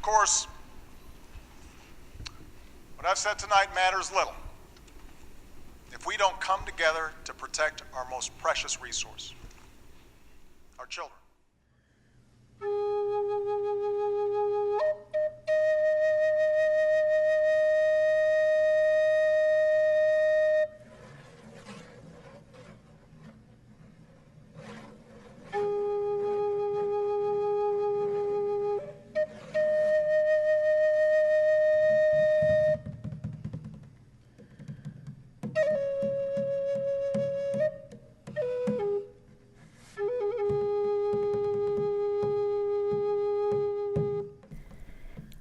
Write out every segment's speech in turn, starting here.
Of course, what I've said tonight matters little if we don't come together to protect our most precious resource, our children.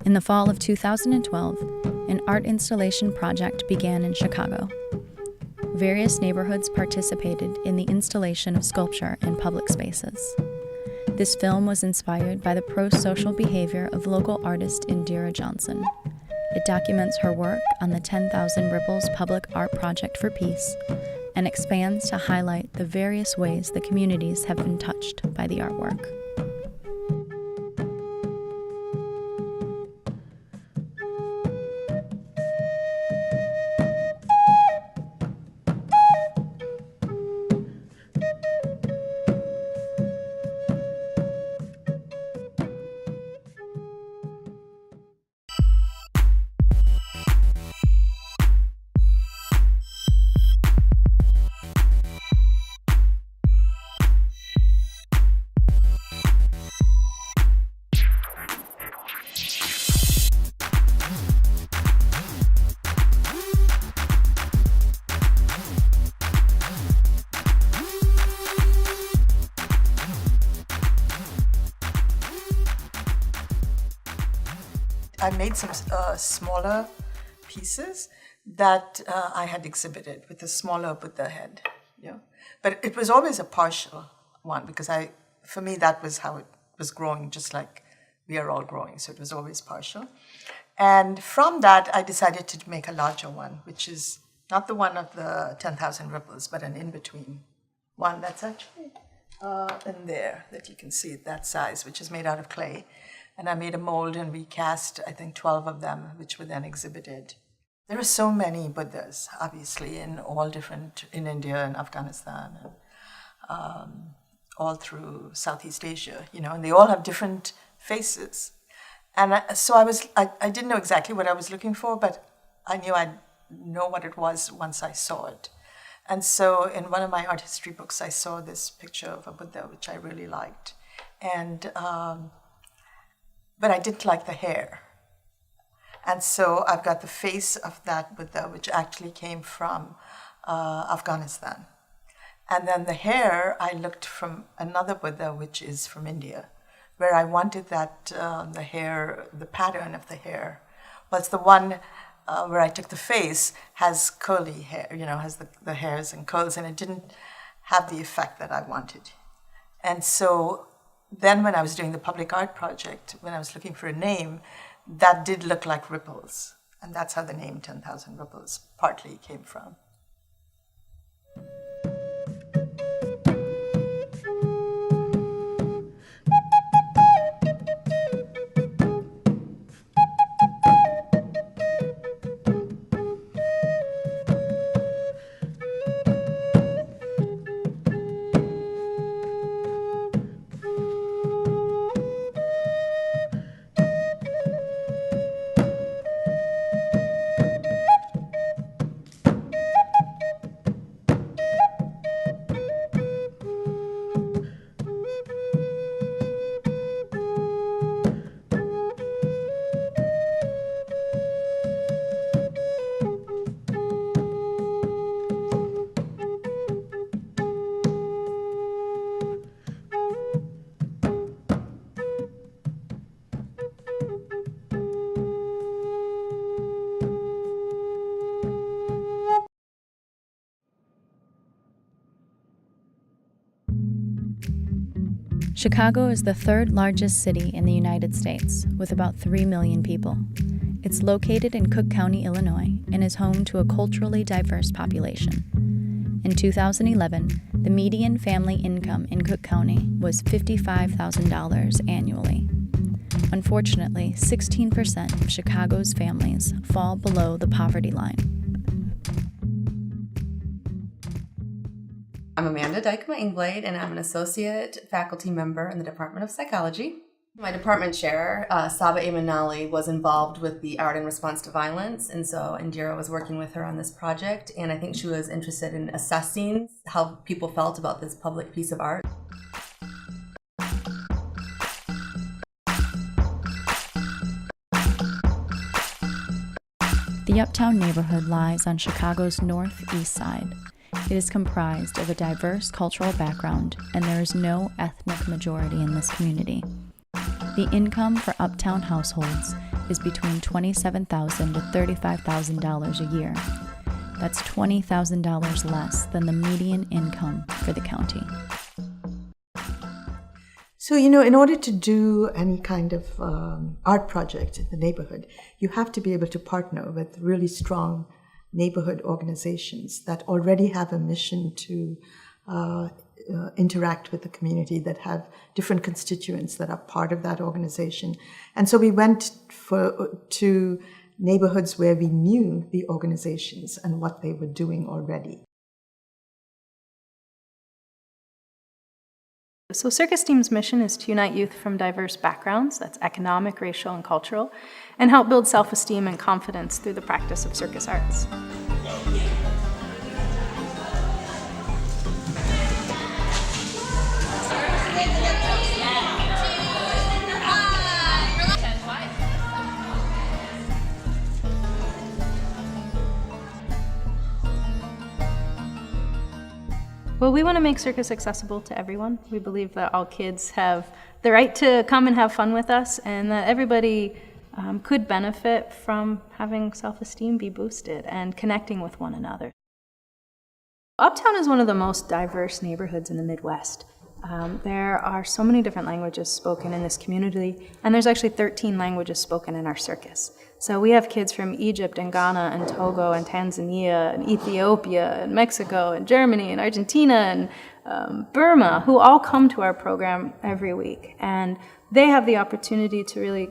In the fall of 2012, an art installation project began in Chicago. Various neighborhoods participated in the installation of sculpture in public spaces. This film was inspired by the pro-social behavior of local artist Indira Johnson. It documents her work on the 10,000 Ripples public art project for peace and expands to highlight the various ways the communities have been touched by the artwork. I made some smaller pieces that I had exhibited with a smaller Buddha head. Yeah, but it was always a partial one because for me, that was how it was growing, just like we are all growing. So it was always partial. And from that, I decided to make a larger one, which is not the one of the 10,000 ripples, but an in-between one that's actually in there that you can see that size, which is made out of clay. And I made a mold and we cast, I think, 12 of them, which were then exhibited. There are so many Buddhas, obviously, in India and Afghanistan, and all through Southeast Asia, and they all have different faces. And so I didn't know exactly what I was looking for, but I knew I'd know what it was once I saw it. And so in one of my art history books, I saw this picture of a Buddha, which I really liked. But I didn't like the hair. And so I've got the face of that Buddha, which actually came from Afghanistan. And then the hair, I looked from another Buddha, which is from India, where I wanted that the hair, the pattern of the hair, was the one where I took the face, has curly hair, has the hairs and curls, and it didn't have the effect that I wanted. And so then when I was doing the public art project, when I was looking for a name, that did look like ripples. And that's how the name 10,000 Ripples partly came from. Chicago is the third largest city in the United States, with about 3 million people. It's located in Cook County, Illinois, and is home to a culturally diverse population. In 2011, the median family income in Cook County was $55,000 annually. Unfortunately, 16% of Chicago's families fall below the poverty line. I'm Amanda Dykema-Ingblade, and I'm an associate faculty member in the Department of Psychology. My department chair, Saba Emanali, was involved with the Art in Response to Violence, and so Indira was working with her on this project, and I think she was interested in assessing how people felt about this public piece of art. The Uptown neighborhood lies on Chicago's northeast side. It is comprised of a diverse cultural background, and there is no ethnic majority in this community. The income for Uptown households is between $27,000 to $35,000 a year. That's $20,000 less than the median income for the county. So, in order to do any kind of art project in the neighborhood, you have to be able to partner with really strong neighborhood organizations that already have a mission to interact with the community, that have different constituents that are part of that organization. And so we went to neighborhoods where we knew the organizations and what they were doing already. So Circus Team's mission is to unite youth from diverse backgrounds, that's economic, racial, and cultural, and help build self-esteem and confidence through the practice of circus arts. Well, we want to make circus accessible to everyone. We believe that all kids have the right to come and have fun with us, and that everybody could benefit from having self-esteem be boosted and connecting with one another. Uptown is one of the most diverse neighborhoods in the Midwest. There are so many different languages spoken in this community, and there's actually 13 languages spoken in our circus. So we have kids from Egypt and Ghana and Togo and Tanzania and Ethiopia and Mexico and Germany and Argentina and Burma who all come to our program every week. And they have the opportunity to really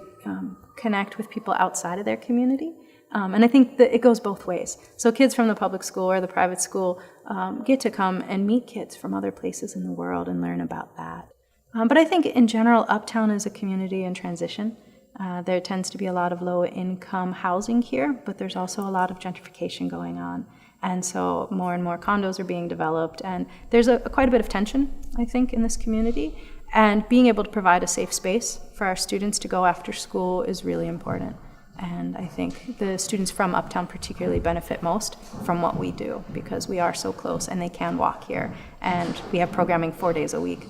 connect with people outside of their community. And I think that it goes both ways. So kids from the public school or the private school get to come and meet kids from other places in the world and learn about that. But I think in general, Uptown is a community in transition. There tends to be a lot of low-income housing here, but there's also a lot of gentrification going on. And so more and more condos are being developed, and there's quite a bit of tension, I think, in this community. And being able to provide a safe space for our students to go after school is really important. And I think the students from Uptown particularly benefit most from what we do, because we are so close and they can walk here. And we have programming 4 days a week.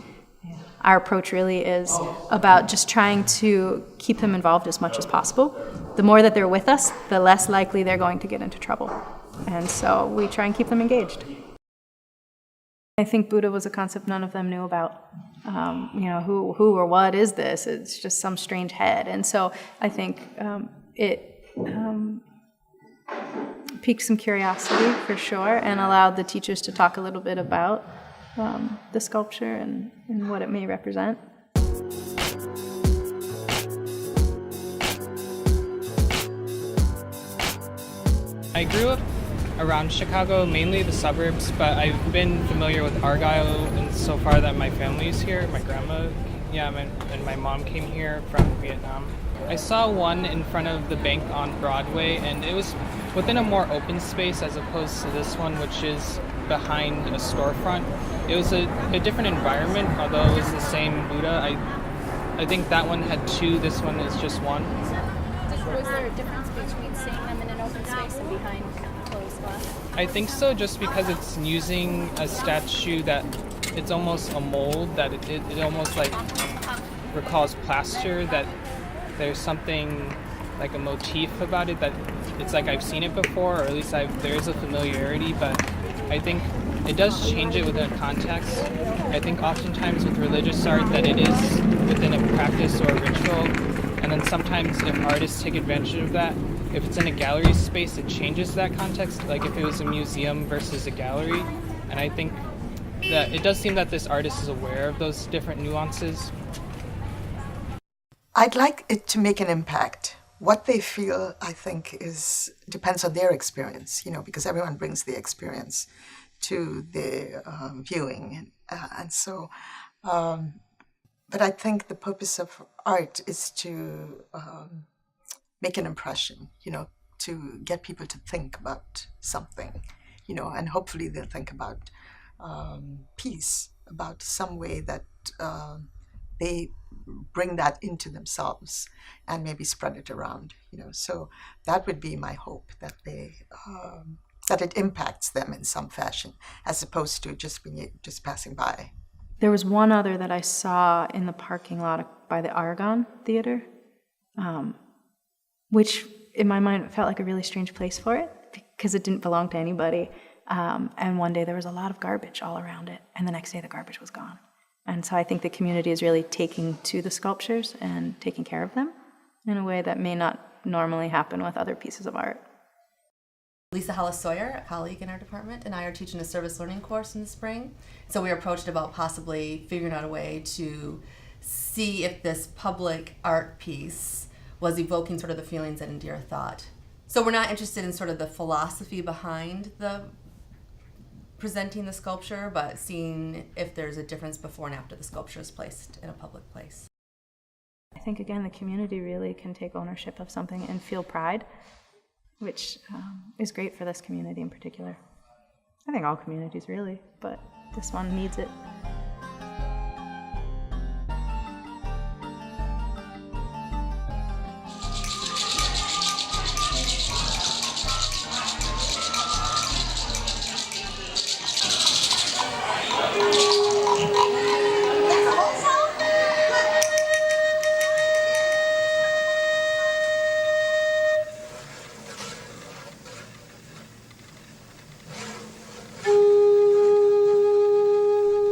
Our approach really is about just trying to keep them involved as much as possible. The more that they're with us, the less likely they're going to get into trouble. And so we try and keep them engaged. I think Buddha was a concept none of them knew about. Who or what is this? It's just some strange head. And so I think it piqued some curiosity for sure, and allowed the teachers to talk a little bit about the sculpture and what it may represent. I grew up around Chicago, mainly the suburbs, but I've been familiar with Argyle and so far that my family's here. My grandma, and my mom came here from Vietnam. I saw one in front of the bank on Broadway, and it was within a more open space as opposed to this one, which is behind a storefront. It was a different environment, although it was the same Buddha. I think that one had two, this one is just one. Was there a difference between seeing them in an open space and behind closed glass? I think so, just because it's using a statue that it's almost a mold, that it almost like recalls plaster, that there's something like a motif about it, that it's like I've seen it before, or at least there is a familiarity, but I think it does change it within a context. I think oftentimes with religious art that it is within a practice or a ritual, and then sometimes if artists take advantage of that, if it's in a gallery space, it changes that context, like if it was a museum versus a gallery. And I think that it does seem that this artist is aware of those different nuances. I'd like it to make an impact. What they feel, I think, depends on their experience, because everyone brings their experience to the viewing. And so, but I think the purpose of art is to make an impression, to get people to think about something, and hopefully they'll think about peace, about some way that they bring that into themselves and maybe spread it around, So that would be my hope, that that it impacts them in some fashion, as opposed to just passing by. There was one other that I saw in the parking lot by the Argonne Theater, which in my mind felt like a really strange place for it because it didn't belong to anybody. And one day there was a lot of garbage all around it, and the next day the garbage was gone. And so I think the community is really taking to the sculptures and taking care of them in a way that may not normally happen with other pieces of art. Lisa Hollis-Sawyer, a colleague in our department, and I are teaching a service learning course in the spring. So we were approached about possibly figuring out a way to see if this public art piece was evoking sort of the feelings that Indira thought. So we're not interested in sort of the philosophy behind the presenting the sculpture, but seeing if there's a difference before and after the sculpture is placed in a public place. I think, again, the community really can take ownership of something and feel pride, which is great for this community in particular. I think all communities really, but this one needs it.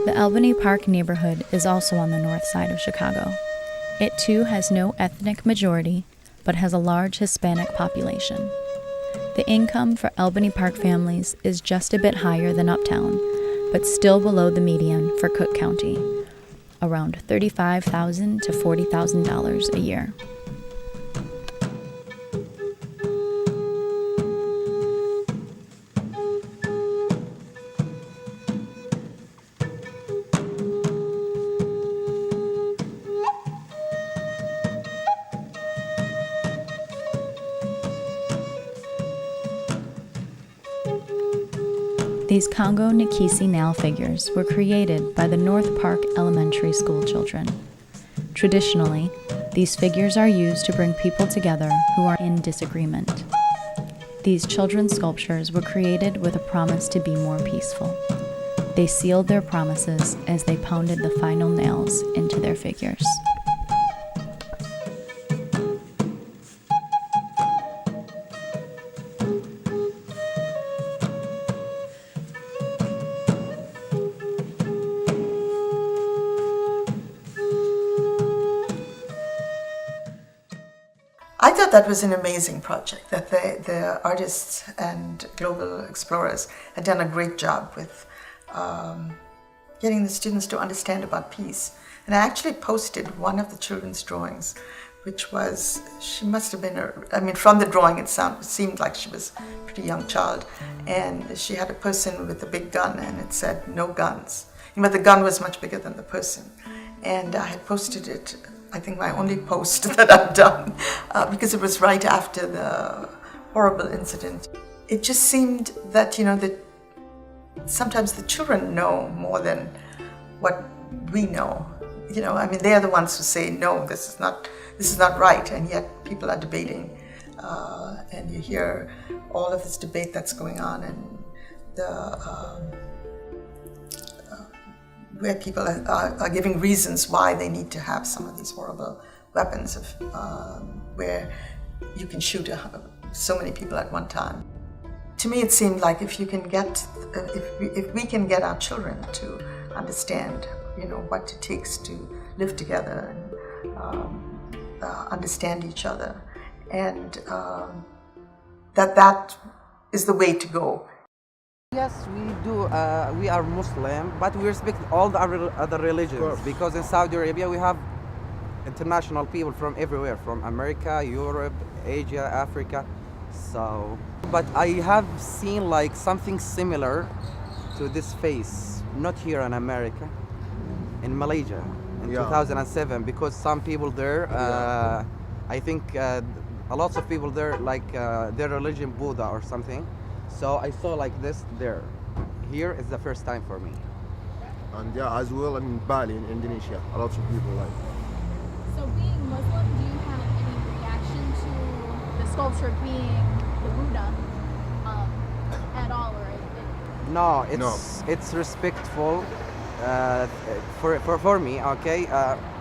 The Albany Park neighborhood is also on the north side of Chicago. It too has no ethnic majority, but has a large Hispanic population. The income for Albany Park families is just a bit higher than Uptown, but still below the median for Cook County, around $35,000 to $40,000 a year. These Congo Nikisi nail figures were created by the North Park Elementary School children. Traditionally, these figures are used to bring people together who are in disagreement. These children's sculptures were created with a promise to be more peaceful. They sealed their promises as they pounded the final nails into their figures. I thought that was an amazing project, that the artists and global explorers had done a great job with getting the students to understand about peace. And I actually posted one of the children's drawings, which was, she must have been, from the drawing it seemed like she was a pretty young child. And she had a person with a big gun and it said, "No guns." But the gun was much bigger than the person. And I had posted it, I think my only post that I've done, because it was right after the horrible incident. It just seemed that, that sometimes the children know more than what we know. They are the ones who say, no, this is not right, and yet people are debating. And you hear all of this debate that's going on, and where people are giving reasons why they need to have some of these horrible weapons where you can shoot so many people at one time. To me, it seemed like if we can get our children to understand, what it takes to live together and understand each other, and that is the way to go. Yes, we do. We are Muslim, but we respect all the other religions, because in Saudi Arabia we have international people from everywhere, from America, Europe, Asia, Africa. So, but I have seen like something similar to this face, not here in America, in Malaysia in 2007, because some people there, I think a lot of people there, like their religion Buddha or something. So I saw like this there. Here is the first time for me. And yeah, as well in Bali, in Indonesia, a lot of people like. So being Muslim, do you have any reaction to the sculpture being the Buddha at all, or No, it's respectful for me. Okay,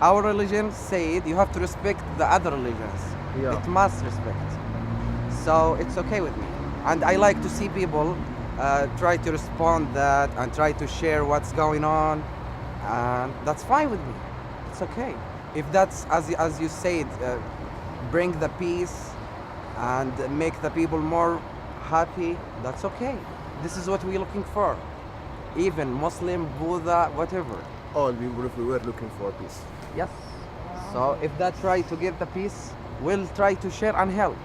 our religion said you have to respect the other religions. Yeah. It must respect. So it's okay with me, and I like to see people try to respond that and try to share what's going on, and that's fine with me. It's okay. If that's as you said, bring the peace and make the people more happy. That's okay. This is what we're looking for. Even Muslim, Buddha, whatever. All people, if we were looking for peace. Yes. So if they try to get the peace, we'll try to share and help.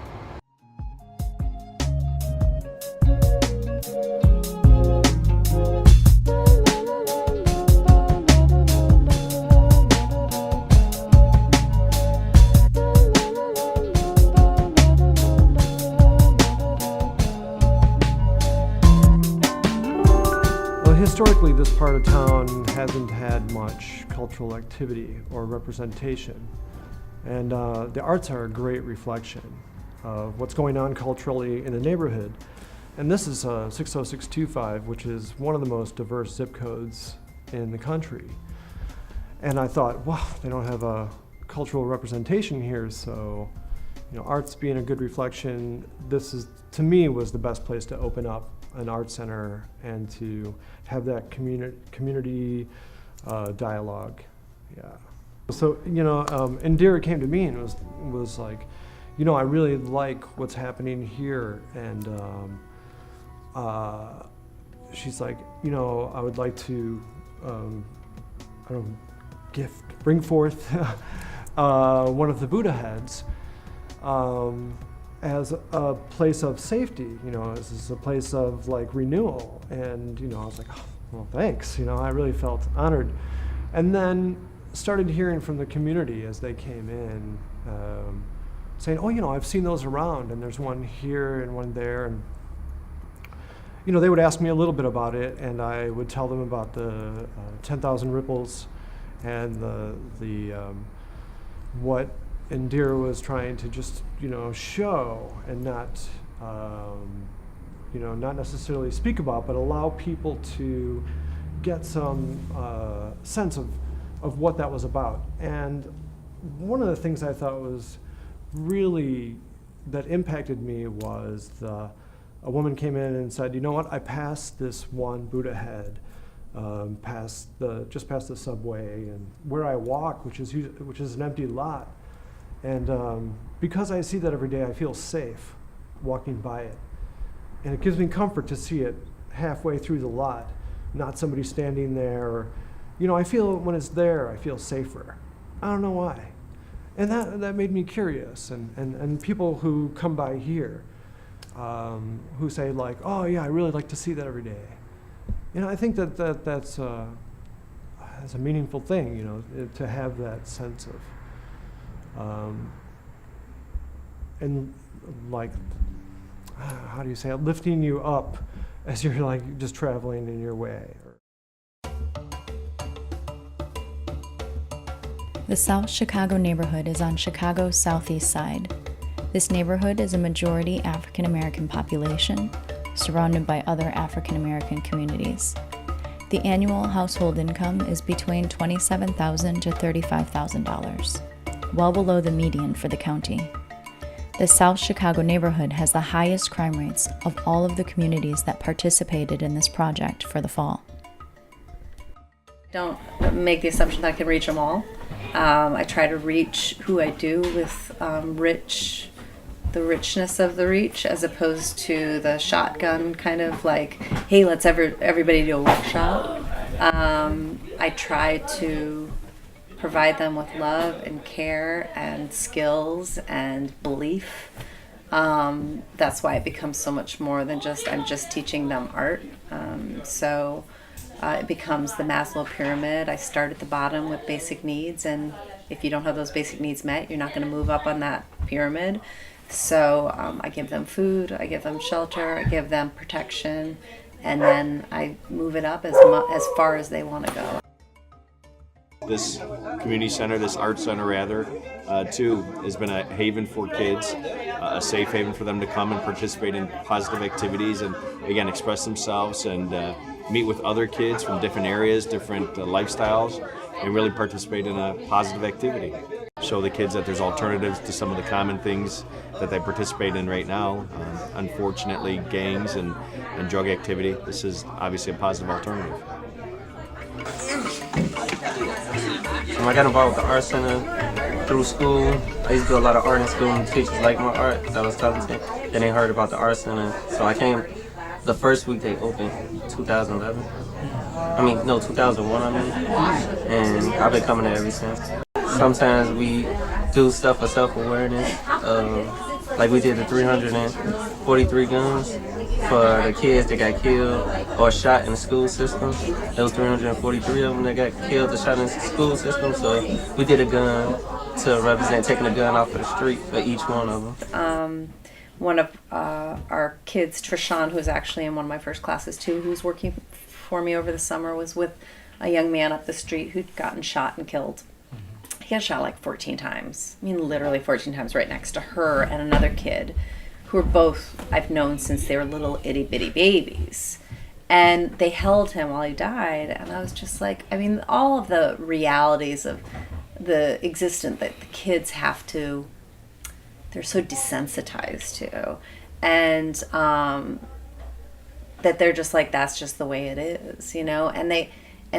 Historically, this part of town hasn't had much cultural activity or representation, and the arts are a great reflection of what's going on culturally in the neighborhood. And this is 60625, which is one of the most diverse zip codes in the country. And I thought, wow, they don't have a cultural representation here, so arts being a good reflection, this is, to me, was the best place to open up an art center and to have that community dialogue. Yeah. So Indira came to me and was like, I really like what's happening here, and she's like, I would like to, bring forth one of the Buddha heads. As a place of safety, as a place of like renewal. And, I was like, oh, well, thanks. I really felt honored. And then started hearing from the community as they came in, saying, oh, I've seen those around, and there's one here and one there. And, they would ask me a little bit about it, and I would tell them about the 10,000 ripples and what Indira was trying to just, show and not, not necessarily speak about, but allow people to get some sense of what that was about. And one of the things I thought was really, that impacted me was a woman came in and said, I passed this one Buddha head, just past the subway, and where I walk, which is an empty lot. And because I see that every day, I feel safe walking by it. And it gives me comfort to see it halfway through the lot, not somebody standing there. Or, I feel when it's there, I feel safer. I don't know why. And that made me curious. And people who come by here, who say like, oh yeah, I really like to see that every day. I think that's a meaningful thing, to have that sense of, and like, how do you say it, lifting you up as you're like just traveling in your way. The South Chicago neighborhood is on Chicago's southeast side. This neighborhood is a majority African American population, surrounded by other African American communities. The annual household income is between $27,000 to $35,000. Well below the median for the county. The South Chicago neighborhood has the highest crime rates of all of the communities that participated in this project for the fall. Don't make the assumption that I can reach them all. I try to reach who I do with the richness of the reach, as opposed to the shotgun kind of like, hey, let's everybody do a workshop. I try to provide them with love and care and skills and belief. That's why it becomes so much more than just, I'm just teaching them art. It becomes the Maslow pyramid. I start at the bottom with basic needs, and if you don't have those basic needs met, you're not going to move up on that pyramid. So I give them food, I give them shelter, I give them protection, and then I move it up as far as they want to go. This community center, this art center rather, too, has been a haven for kids, a safe haven for them to come and participate in positive activities and, again, express themselves and meet with other kids from different areas, different lifestyles, and really participate in a positive activity. Show the kids that there's alternatives to some of the common things that they participate in right now. Unfortunately, gangs and drug activity. This is obviously a positive alternative. When I got involved with the art center through school, I used to do a lot of art in school, and teachers liked my art because I was talented. Then they heard about the art center, so I came the first week they opened, 2011. 2001, and I've been coming there ever since. Sometimes we do stuff for self-awareness, like we did the 343 guns for the kids that got killed or shot in the school system. There was 343 of them that got killed or shot in the school system, so we did a gun to represent taking a gun off of the street for each one of them. One of our kids, Trishan, who's actually in one of my first classes too, who's working for me over the summer, was with a young man up the street who'd gotten shot and killed. He got shot like 14 times. I mean, literally 14 times right next to her and another kid who were both, I've known since they were little itty bitty babies. And they held him while he died. And I was just like, I mean, all of the realities of the existence that the kids have to, they're so desensitized to. And that they're just like, that's just the way it is, you know? And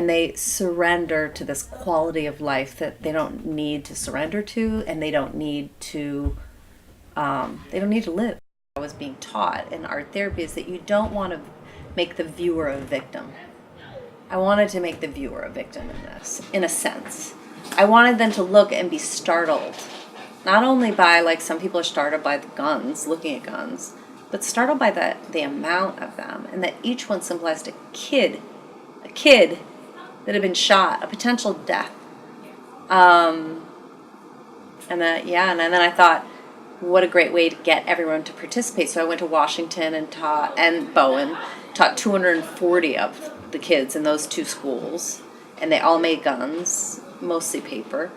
they surrender to this quality of life that they don't need to surrender to, and they don't need to live. I was being taught in art therapy is that you don't want to make the viewer a victim. I wanted to make the viewer a victim in this, in a sense. I wanted them to look and be startled, not only by, like some people are startled by the guns, looking at guns, but startled by the amount of them, and that each one symbolized a kid that had been shot, a potential death. And then I thought, what a great way to get everyone to participate. So I went to Washington and Bowen, taught 240 of the kids in those two schools, and they all made guns, mostly paper.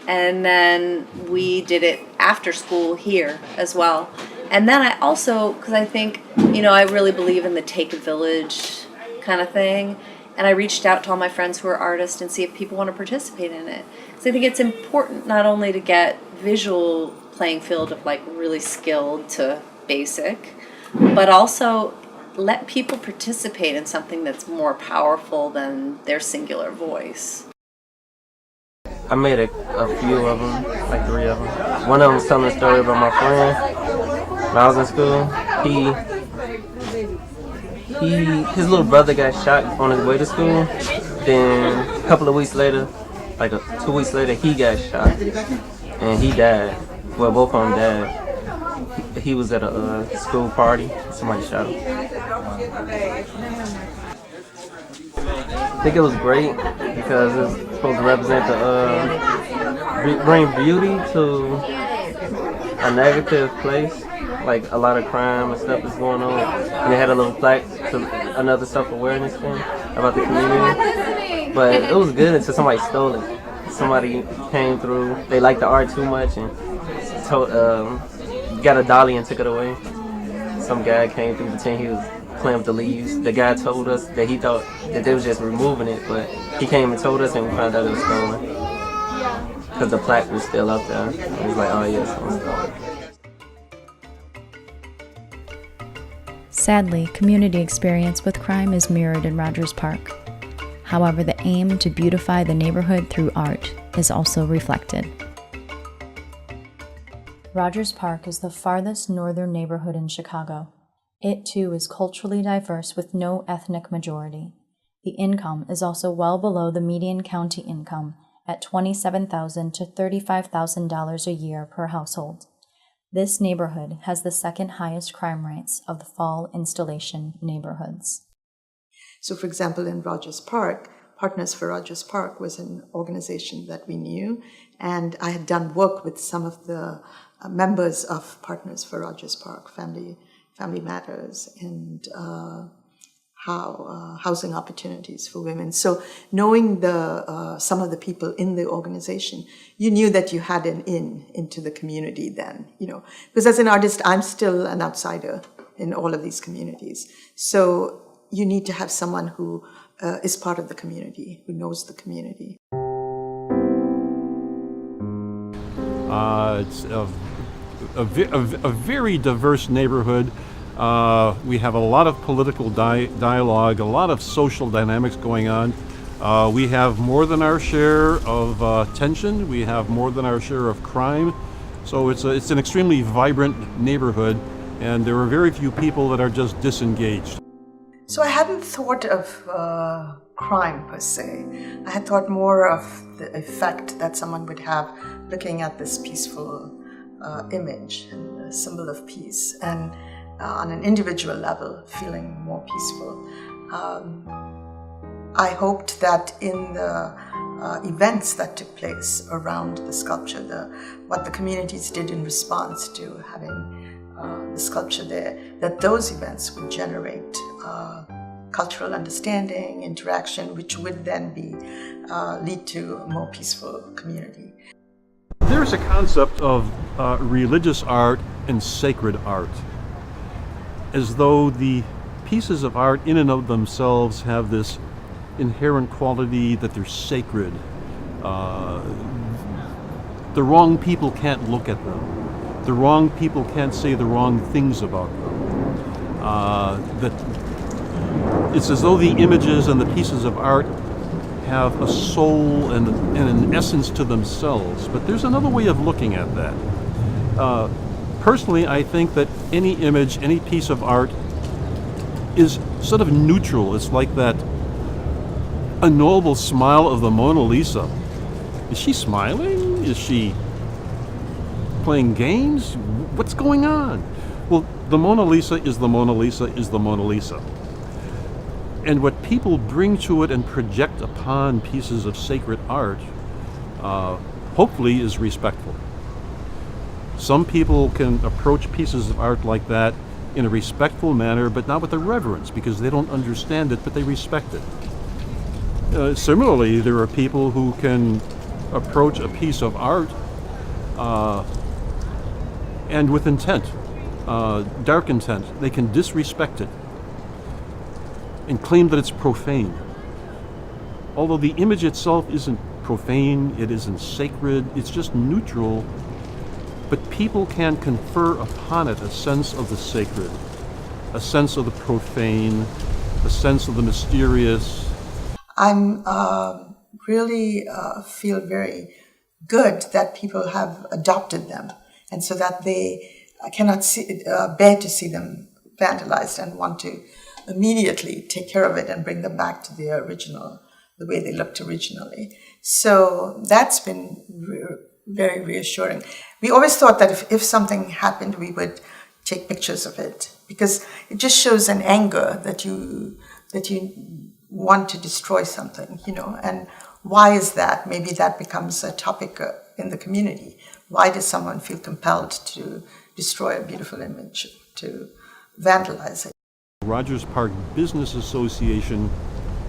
And then we did it after school here as well. And then I also, because I think, I really believe in the take a village kind of thing. And I reached out to all my friends who are artists and see if people want to participate in it. So I think it's important not only to get visual playing field of like really skilled to basic, but also let people participate in something that's more powerful than their singular voice. I made a few of them, like 3 of them. One of them was telling a story about my friend. When I was in school, his little brother got shot on his way to school. Then a couple of weeks later, 2 weeks later, he got shot and he died. Well, both of them died. He was at a school party. Somebody shot him. I think it was great because it's supposed to represent bring beauty to a negative place. Like a lot of crime and stuff is going on, and they had a little plaque to another self-awareness thing about the community. But it was good until somebody stole it. Somebody came through, they liked the art too much and got a dolly and took it away. Some guy came through the tent, he was playing with the leaves. The guy told us that he thought that they was just removing it, but he came and told us and we found out it was stolen. Because the plaque was still up there. And he was like, oh yeah, someone stole it. Sadly, community experience with crime is mirrored in Rogers Park. However, the aim to beautify the neighborhood through art is also reflected. Rogers Park is the farthest northern neighborhood in Chicago. It too is culturally diverse with no ethnic majority. The income is also well below the median county income at $27,000 to $35,000 a year per household. This neighborhood has the second highest crime rates of the fall installation neighborhoods. So, for example, in Rogers Park, Partners for Rogers Park was an organization that we knew, and I had done work with some of the members of Partners for Rogers Park, Family Matters, and housing opportunities for women. So, knowing some of the people in the organization, you knew that you had an into the community then, because as an artist, I'm still an outsider in all of these communities. So you need to have someone who is part of the community, who knows the community. It's a very diverse neighborhood. We have a lot of political dialogue, a lot of social dynamics going on. We have more than our share of tension. We have more than our share of crime. So it's an extremely vibrant neighborhood, and there are very few people that are just disengaged. So I hadn't thought of crime per se. I had thought more of the effect that someone would have looking at this peaceful image and a symbol of peace, and on an individual level, feeling more peaceful. I hoped that in the events that took place around the sculpture, what the communities did in response to having the sculpture there, that those events would generate cultural understanding, interaction, which would then lead to a more peaceful community. There's a concept of religious art and sacred art, as though the pieces of art in and of themselves have this inherent quality that they're sacred. The wrong people can't look at them. The wrong people can't say the wrong things about them. That it's as though the images and the pieces of art have a soul and an essence to themselves. But there's another way of looking at that. Personally, I think that any image, any piece of art is sort of neutral. It's like that unknowable smile of the Mona Lisa. Is she smiling? Is she playing games? What's going on? Well, the Mona Lisa is the Mona Lisa is the Mona Lisa. And what people bring to it and project upon pieces of sacred art, hopefully is respectful. Some people can approach pieces of art like that in a respectful manner, but not with a reverence, because they don't understand it, but they respect it. Similarly, there are people who can approach a piece of art and with intent, dark intent. They can disrespect it and claim that it's profane. Although the image itself isn't profane, it isn't sacred, it's just neutral, but people can confer upon it a sense of the sacred, a sense of the profane, a sense of the mysterious. I'm really feel very good that people have adopted them, and so that they cannot bear to see them vandalized and want to immediately take care of it and bring them back to the original, the way they looked originally. So that's been very reassuring. We always thought that if something happened, we would take pictures of it, because it just shows an anger that you want to destroy something, and why is that? Maybe that becomes a topic in the community. Why does someone feel compelled to destroy a beautiful image, to vandalize it? Rogers Park Business Association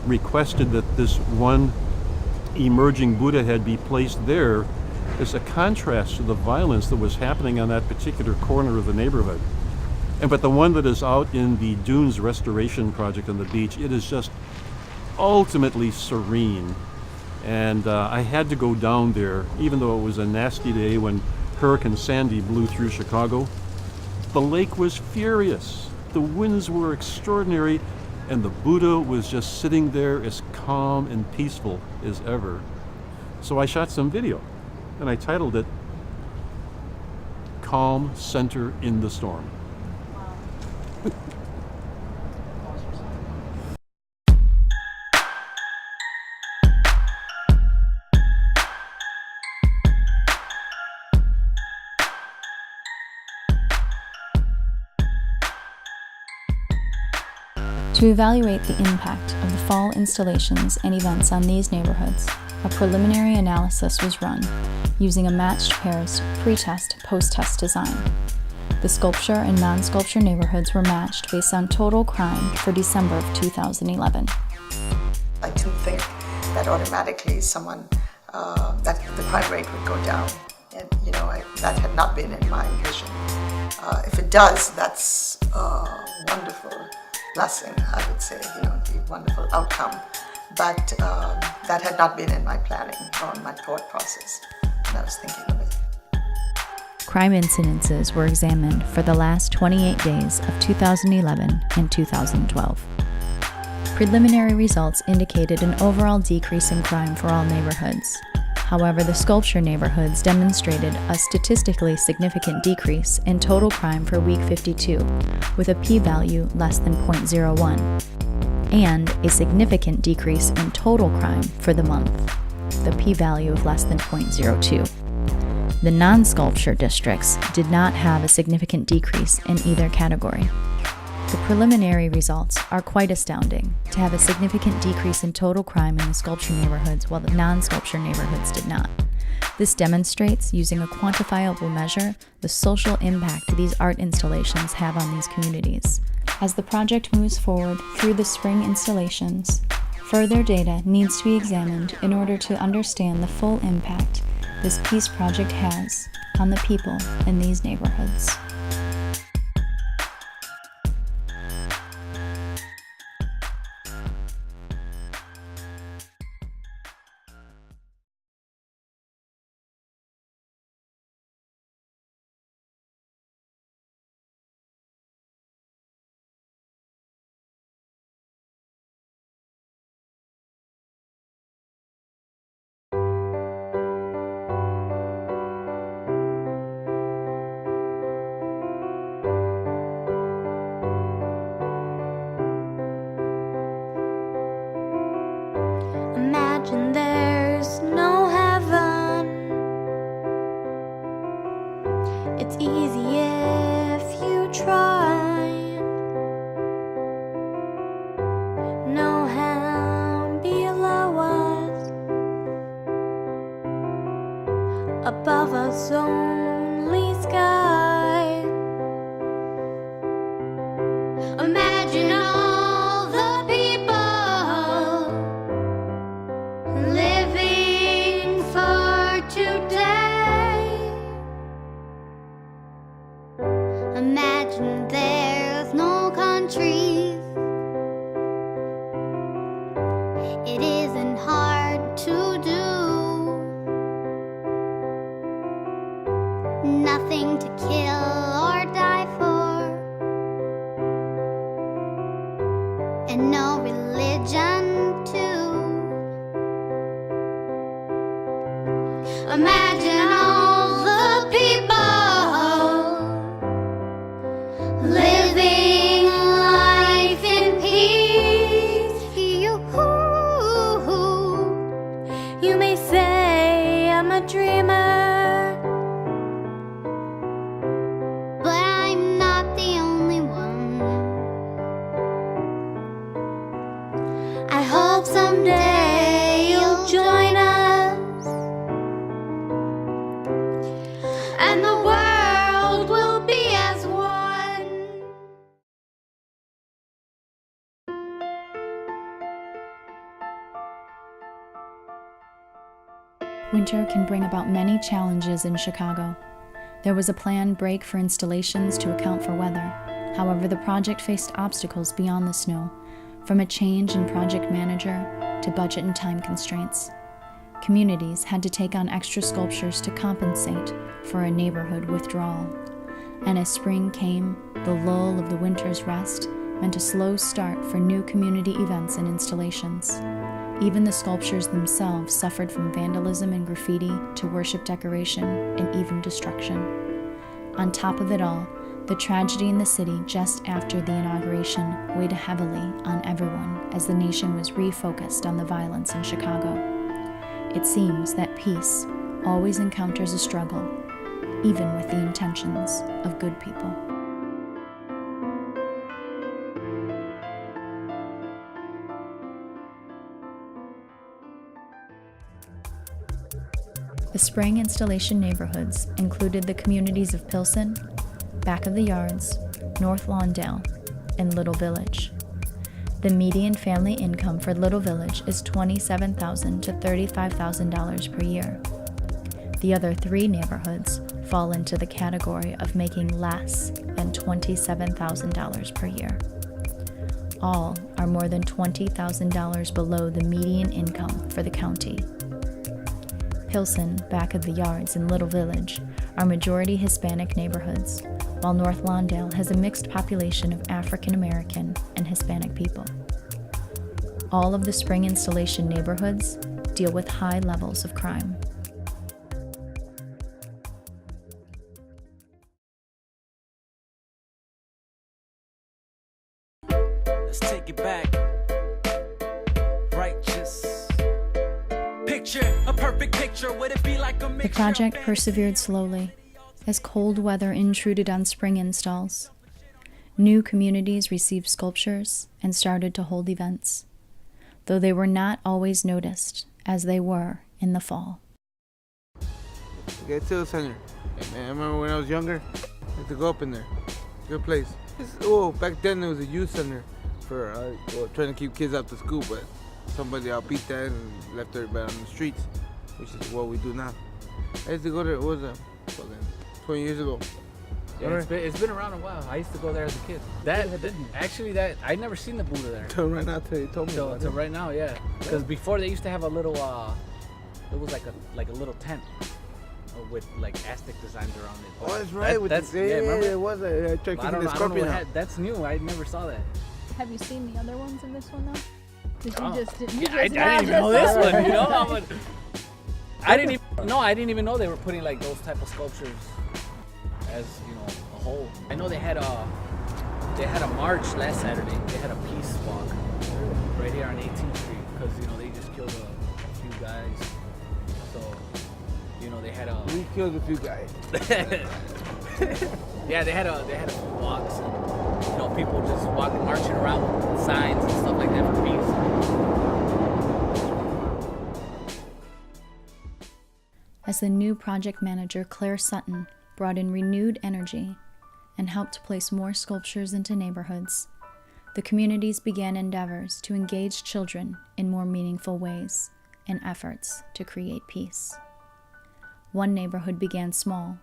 requested that this one emerging Buddha head be placed there as a contrast to the violence that was happening on that particular corner of the neighborhood. But the one that is out in the Dunes Restoration Project on the beach, it is just ultimately serene. And I had to go down there, even though it was a nasty day when Hurricane Sandy blew through Chicago. The lake was furious. The winds were extraordinary, and the Buddha was just sitting there as calm and peaceful as ever. So I shot some video, and I titled it, Calm Center in the Storm. To evaluate the impact of the fall installations and events on these neighborhoods, a preliminary analysis was run using a matched pairs pre-test, post-test design. The sculpture and non-sculpture neighborhoods were matched based on total crime for December of 2011. I didn't think that automatically that the crime rate would go down. And, that had not been in my vision. If it does, that's a wonderful blessing, I would say, the wonderful outcome. But that had not been in my planning or my thought process when I was thinking of it. Crime incidences were examined for the last 28 days of 2011 and 2012. Preliminary results indicated an overall decrease in crime for all neighborhoods. However, the sculpture neighborhoods demonstrated a statistically significant decrease in total crime for week 52, with a p-value less than 0.01, and a significant decrease in total crime for the month, the p-value of less than 0.02. The non-sculpture districts did not have a significant decrease in either category. The preliminary results are quite astounding, to have a significant decrease in total crime in the sculpture neighborhoods while the non-sculpture neighborhoods did not. This demonstrates, using a quantifiable measure, the social impact these art installations have on these communities. As the project moves forward through the spring installations, further data needs to be examined in order to understand the full impact this peace project has on the people in these neighborhoods. Imagine there's no heaven. It's easy if you try. No hell below us, above us only sky. Imagine all the people living for today. Imagine there's no countries. It isn't hard to do. Nothing to kill or die for, and no religion too. Imagine all the people living life in peace. You may say I'm a dreamer, but I'm not the only one. I hope someday you'll join us, and the world will be as one. Winter can bring about many challenges in Chicago. There was a planned break for installations to account for weather. However, the project faced obstacles beyond the snow, from a change in project manager to budget and time constraints. Communities had to take on extra sculptures to compensate for a neighborhood withdrawal. And as spring came, the lull of the winter's rest meant a slow start for new community events and installations. Even the sculptures themselves suffered from vandalism and graffiti to worship decoration and even destruction. On top of it all, the tragedy in the city just after the inauguration weighed heavily on everyone as the nation was refocused on the violence in Chicago. It seems that peace always encounters a struggle, even with the intentions of good people. The spring installation neighborhoods included the communities of Pilsen, Back of the Yards, North Lawndale, and Little Village. The median family income for Little Village is $27,000 to $35,000 per year. The other three neighborhoods fall into the category of making less than $27,000 per year. All are more than $20,000 below the median income for the county. Pilsen, Back of the Yards, and Little Village are majority Hispanic neighborhoods, while North Lawndale has a mixed population of African American and Hispanic people. All of the spring installation neighborhoods deal with high levels of crime. Let's take it back. Righteous. Picture a perfect picture. Would it be like a The mixture project of persevered slowly as cold weather intruded on spring installs. New communities received sculptures and started to hold events, though they were not always noticed as they were in the fall. Get to the center. Hey man, I remember when I was younger, I had to go up in there. Good place. Back then there was a youth center for trying to keep kids out to school, but somebody outbeat that and left everybody on the streets, which is what we do now. I used to go there, what was that? 20 years ago. Yeah, it's been around a while. I used to go there as a kid. I'd never seen the Buddha there. Till right now, till you told me about it. Till right now, yeah. Because before they used to have a little, it was like a little tent with like Aztec designs around it. Oh, that's right. Remember? It was. I tried keeping the scorpion out. That's new. I never saw that. Have you seen the other ones in this one though? Did you just didn't? I didn't even know this one. You know, I didn't even know they were putting like those type of sculptures as a whole. I know they had a march last Saturday. They had a peace walk right here on 18th Street because they just killed a few guys. So they had a. We killed a few guys. Yeah, they had a few walks. And, people just marching around with signs and stuff like that for peace. As the new project manager, Claire Sutton, brought in renewed energy and helped place more sculptures into neighborhoods, the communities began endeavors to engage children in more meaningful ways in efforts to create peace. One neighborhood began small,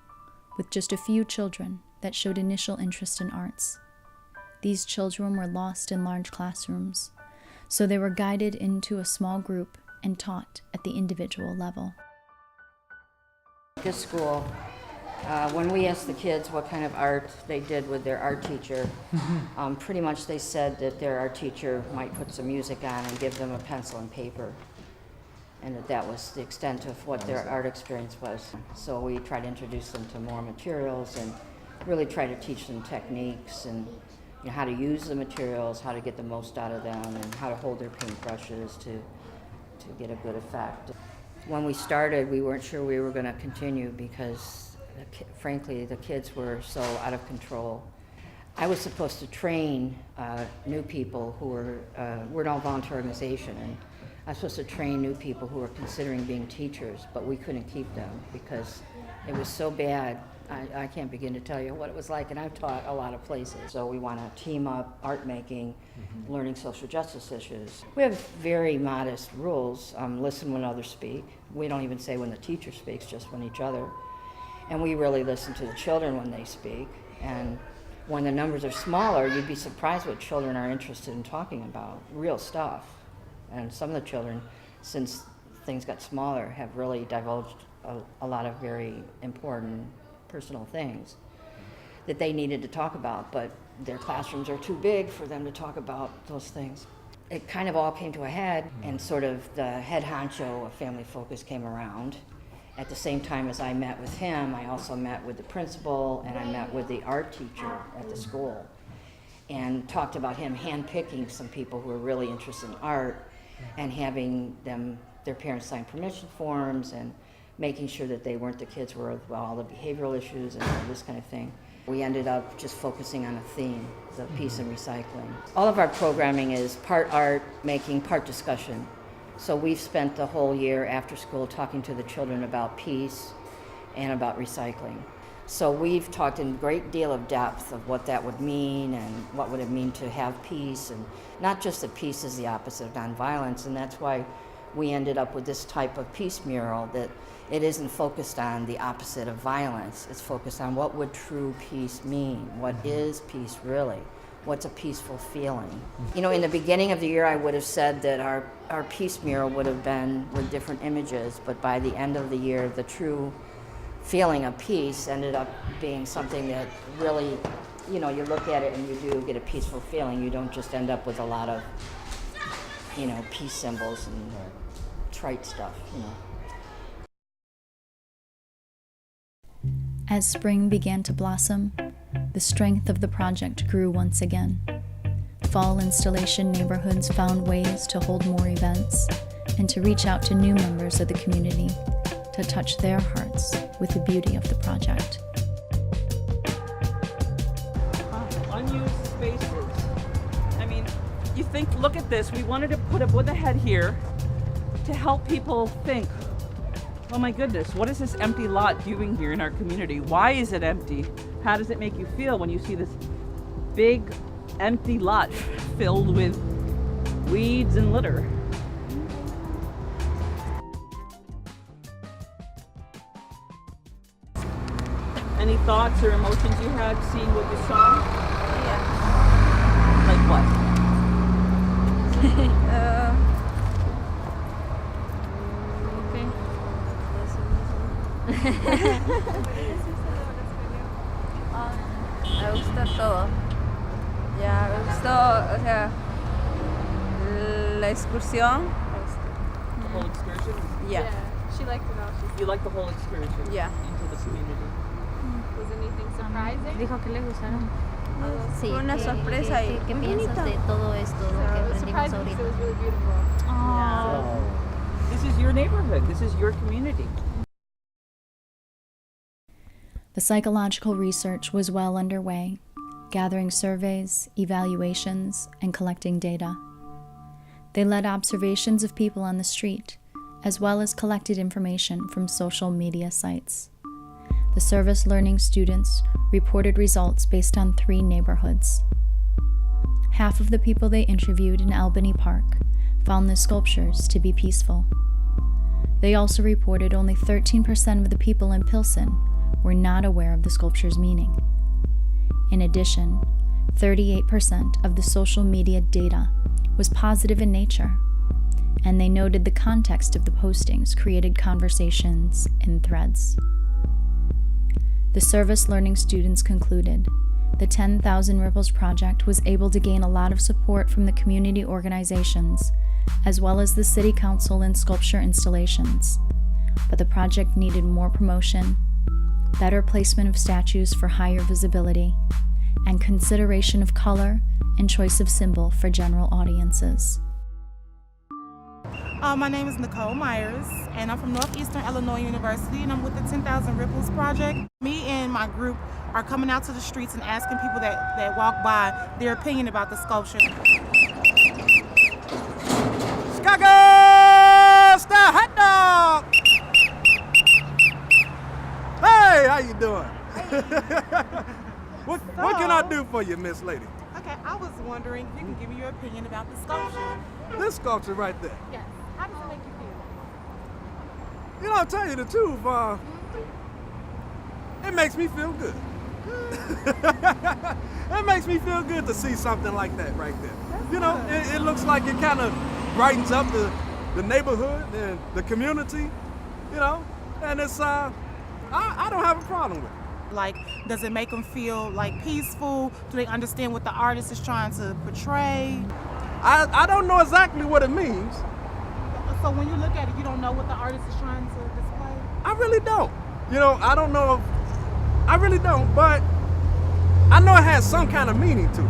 with just a few children that showed initial interest in arts. These children were lost in large classrooms, so they were guided into a small group and taught at the individual level. This school, when we asked the kids what kind of art they did with their art teacher, pretty much they said that their art teacher might put some music on and give them a pencil and paper, and that was the extent of what their art experience was. So we tried to introduce them to more materials and really try to teach them techniques and how to use the materials, how to get the most out of them, and how to hold their paintbrushes to get a good effect. When we started, we weren't sure we were going to continue because, frankly, the kids were so out of control. I was supposed to train new people who we're an all-volunteer organization, and I was supposed to train new people who were considering being teachers, but we couldn't keep them because it was so bad. I can't begin to tell you what it was like, and I've taught a lot of places. So we want to team up art making, learning social justice issues. We have very modest rules. Listen when others speak. We don't even say when the teacher speaks, just when each other. And we really listen to the children when they speak. And when the numbers are smaller, you'd be surprised what children are interested in talking about, real stuff. And some of the children, since things got smaller, have really divulged a lot of very important personal things that they needed to talk about, but their classrooms are too big for them to talk about those things. It kind of all came to a head, and sort of the head honcho of Family Focus came around. At the same time as I met with him, I also met with the principal and I met with the art teacher at the school and talked about him handpicking some people who were really interested in art and having their parents sign permission forms and making sure that they weren't the kids who were with all the behavioral issues and all this kind of thing. We ended up just focusing on a theme, the peace and recycling. All of our programming is part art making, part discussion. So we've spent the whole year after school talking to the children about peace and about recycling. So we've talked in a great deal of depth of what that would mean and what would it mean to have peace, and not just that peace is the opposite of nonviolence, and that's why we ended up with this type of peace mural, that it isn't focused on the opposite of violence. It's focused on what would true peace mean? What is peace really? What's a peaceful feeling? You know, in the beginning of the year, I would have said that our peace mural would have been with different images, but by the end of the year, the true feeling of peace ended up being something that really, you know, you look at it and you do get a peaceful feeling. You don't just end up with a lot of, you know, peace symbols and trite stuff, you know. As spring began to blossom, the strength of the project grew once again. Fall installation neighborhoods found ways to hold more events and to reach out to new members of the community to touch their hearts with the beauty of the project. Unused spaces. I mean, you think, look at this, we wanted to put a Buddha head here to help people think, oh my goodness, what is this empty lot doing here in our community? Why is it empty? How does it make you feel when you see this big empty lot filled with weeds and litter? Any thoughts or emotions you had seeing what you saw? Yeah. Like what? Me gusta todo. Ya, me gustó, o sea, la excursión. The whole excursion? Yeah. She liked it all. You like the whole excursion? Yeah. Into the community. Was anything surprising? Dijo que le gustaron. Sí, fue una sorpresa y ¿Qué muy piensas bonita. de todo esto que aprendimos Surprising ahorita? because it was really beautiful. Oh. This is your neighborhood. This is your community. The psychological research was well underway, gathering surveys, evaluations, and collecting data. They led observations of people on the street, as well as collected information from social media sites. The service learning students reported results based on 3 neighborhoods. Half of the people they interviewed in Albany Park found the sculptures to be peaceful. They also reported only 13% of the people in Pilsen were not aware of the sculpture's meaning. In addition, 38% of the social media data was positive in nature, and they noted the context of the postings created conversations in threads. The service learning students concluded the 10,000 Ripples project was able to gain a lot of support from the community organizations, as well as the city council and sculpture installations, but the project needed more promotion, better placement of statues for higher visibility, and consideration of color and choice of symbol for general audiences. My name is Nicole Myers, and I'm from Northeastern Illinois University, and I'm with the 10,000 Ripples Project. Me and my group are coming out to the streets and asking people that walk by their opinion about the sculpture. Skagos, the hot dog! Hey, how you doing? What can I do for you, Miss Lady? Okay, I was wondering if you can give me your opinion about the sculpture. This sculpture right there. Yes. How does it make you feel? You know, I'll tell you the truth, it makes me feel good. It makes me feel good to see something like that right there. You know, it looks like it kind of brightens up the neighborhood and the community, you know, and it's, I don't have a problem with it. Like, does it make them feel like peaceful? Do they understand what the artist is trying to portray? I don't know exactly what it means. So when you look at it, you don't know what the artist is trying to display? I really don't. You know, I don't know I really don't, but I know it has some kind of meaning to it.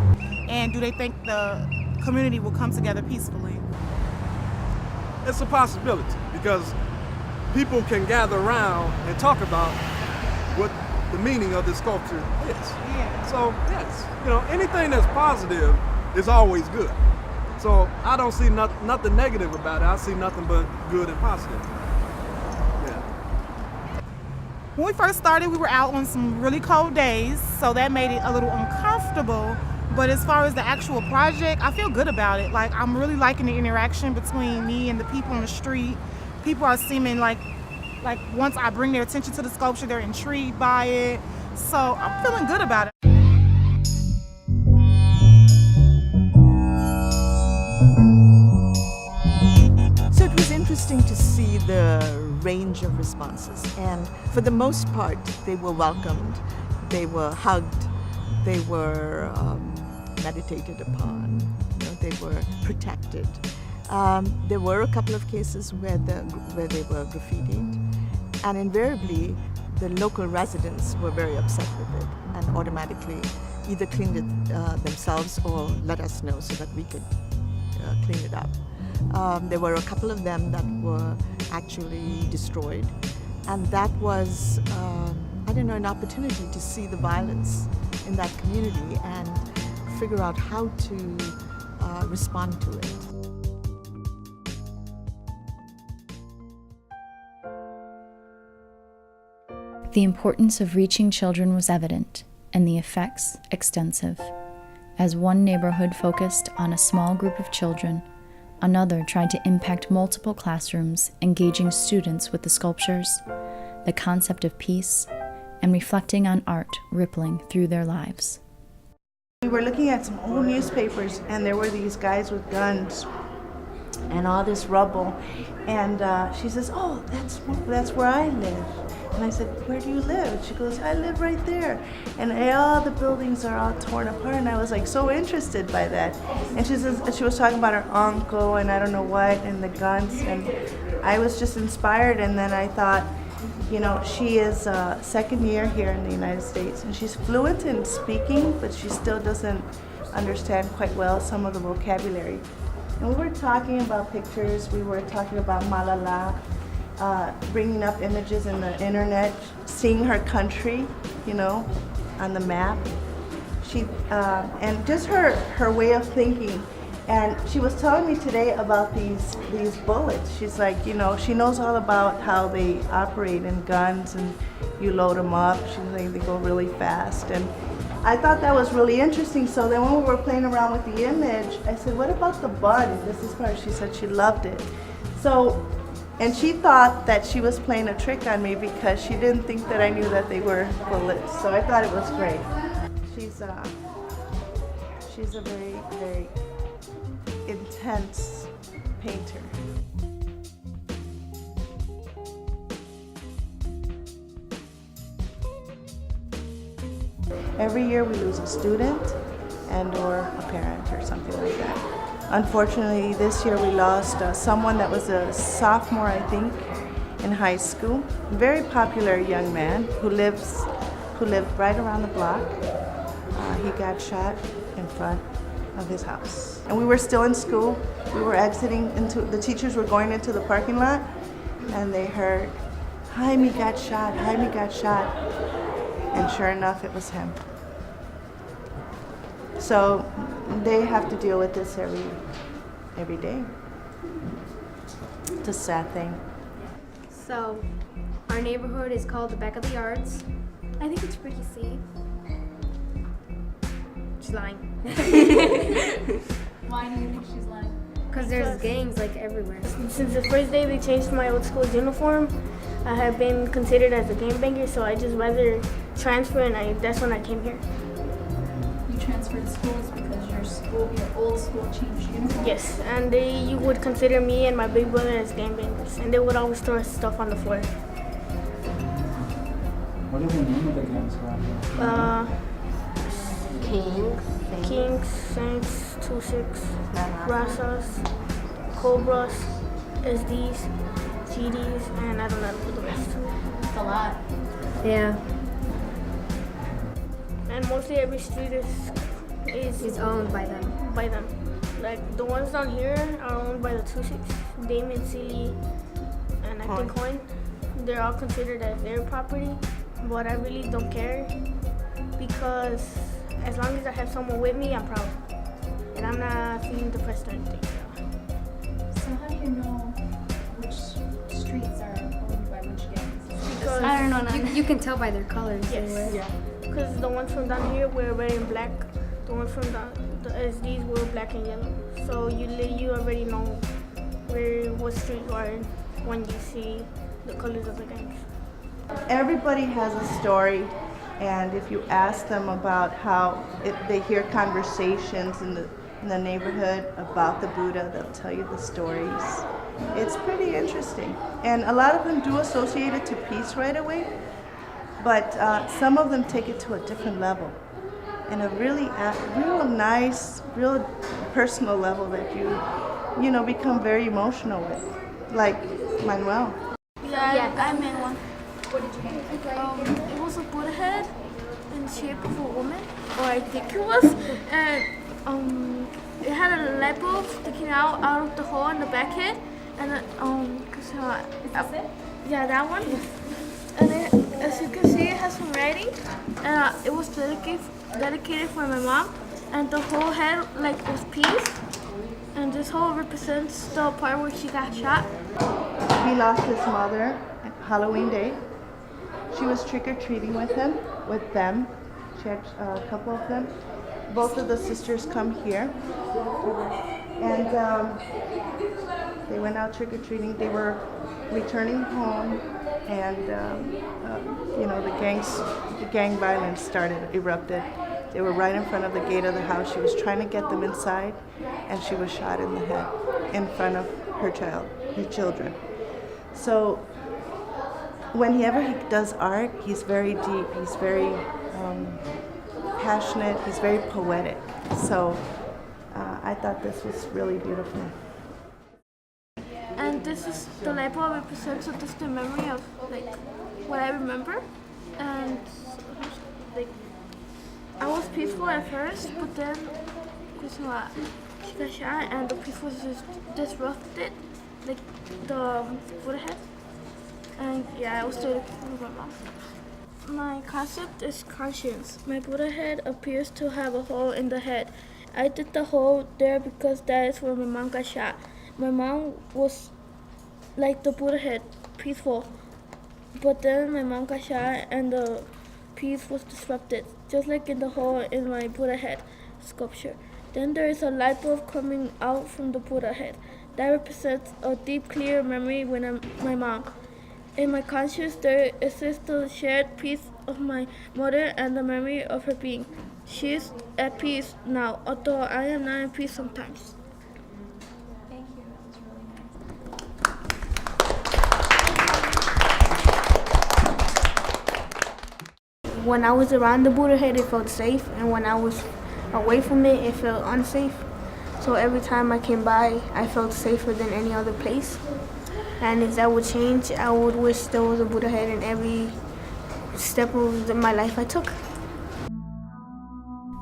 And do they think the community will come together peacefully? It's a possibility because people can gather around and talk about what the meaning of this sculpture is. Yeah. So, yes, you know, anything that's positive is always good. So So I don't see nothing negative about it. I see nothing but good and positive. Yeah. When we first started, we were out on some really cold days, so that made it a little uncomfortable. But as far as the actual project, I feel good about it. Like, I'm really liking the interaction between me and the people on the street. People are seeming like once I bring their attention to the sculpture, they're intrigued by it. So I'm feeling good about it. So it was interesting to see the range of responses, and for the most part, they were welcomed, they were hugged, they were meditated upon, they were protected. There were a couple of cases where they were graffitied, and invariably the local residents were very upset with it and automatically either cleaned it themselves or let us know so that we could clean it up. There were a couple of them that were actually destroyed, and that was, an opportunity to see the violence in that community and figure out how to respond to it. The importance of reaching children was evident, and the effects extensive. As one neighborhood focused on a small group of children, another tried to impact multiple classrooms, engaging students with the sculptures, the concept of peace, and reflecting on art rippling through their lives. We were looking at some old newspapers, and there were these guys with guns and all this rubble. And she says, "Oh, that's where I live." And I said, "Where do you live?" And she goes, "I live right there." And all the buildings are all torn apart, and I was like so interested by that. And she was talking about her uncle and I don't know what, and the guns, and I was just inspired. And then I thought, she is second year here in the United States, and she's fluent in speaking, but she still doesn't understand quite well some of the vocabulary. And we were talking about pictures, we were talking about Malala, bringing up images in the internet, seeing her country, on the map. And just her way of thinking. And she was telling me today about these bullets. She's like, she knows all about how they operate in guns, and you load them up. She's like, they go really fast. And I thought that was really interesting. So then when we were playing around with the image, I said, what about the bud? This is part. She said she loved it. And she thought that she was playing a trick on me because she didn't think that I knew that they were bullets. So I thought it was great. She's a very, very intense painter. Every year we lose a student and or a parent or something like that. Unfortunately, this year we lost someone that was a sophomore, I think, in high school. Very popular young man who lived right around the block. He got shot in front of his house. And we were still in school. We were exiting the teachers were going into the parking lot, and they heard, Jaime got shot, Jaime got shot. And sure enough, it was him. So they have to deal with this every day. It's a sad thing. So our neighborhood is called the Back of the Yards. I think it's pretty safe. She's lying. Why do you think she's lying? Because there's gangs like everywhere. Since the first day they changed my old school's uniform, I have been considered as a gangbanger, so I just rather transfer, and that's when I came here. You transferred schools because your old school changed uniform? Yes, and you would consider me and my big brother as gangbangers, and they would always throw stuff on the floor. What is the name of the gangs around here? Kings, Saints, 2-6, Razas, Cobras, SDs, GDs, and I don't know the rest. It's a lot. Yeah. And mostly every street is owned by them. Like the ones down here are owned by the 2-6, Damon, Sealy, and I think Coin. They're all considered as their property, but I really don't care because as long as I have someone with me, I'm proud. and I'm not feeling depressed or anything. So how do you know which streets are owned by which gangs? Because I don't know. You can tell by their colors. Yes. Yeah. Because the ones from down here were red and black. The ones from the SDs were black and yellow. So you already know what street you are in when you see the colors of the gangs. Everybody has a story, and if you ask them about how they hear conversations in the neighborhood about the Buddha, they'll tell you the stories. It's pretty interesting. And a lot of them do associate it to peace right away, but some of them take it to a different level, and a really real nice, real personal level that you know, become very emotional with, like Manuel. Yeah, I made one. What did you make? It was a Buddha head in shape of a woman, or I think it was, and it had a light bulb sticking out of the hole in the back head, and is this it? Yeah, that one. And as you can see, it has some writing, and it was dedicated for my mom, and the whole head was peace, and this hole represents the part where she got shot. He lost his mother on Halloween Day. She was trick-or-treating with them. She had a couple of them. Both of the sisters come here. And they went out trick-or-treating. They were returning home, and you know, the gang violence erupted. They were right in front of the gate of the house. She was trying to get them inside, and she was shot in the head in front of her children. So whenever he does art, he's very deep, he's very passionate, he's very poetic. So I thought this was really beautiful. And this is the light bulb represents just the memory of what I remember. And I was peaceful at first, but then she got shot and the peace was just disrupted, the Buddha head. And yeah, I was still with my mom. My concept is conscience. My Buddha head appears to have a hole in the head. I did the hole there because that is where my mom got shot. My mom was like the Buddha head, peaceful. But then my mom got shot and the peace was disrupted, just like in the hole in my Buddha head sculpture. Then there is a light bulb coming out from the Buddha head. That represents a deep, clear memory when my mom. In my conscience, there exists the shared peace of my mother and the memory of her being. She is at peace now, although I am not in peace sometimes. Thank you. That was really nice. When I was around the Buddha head, it felt safe, and when I was away from it, it felt unsafe. So every time I came by, I felt safer than any other place. And if that would change, I would wish there was a Buddha head in every step of my life I took.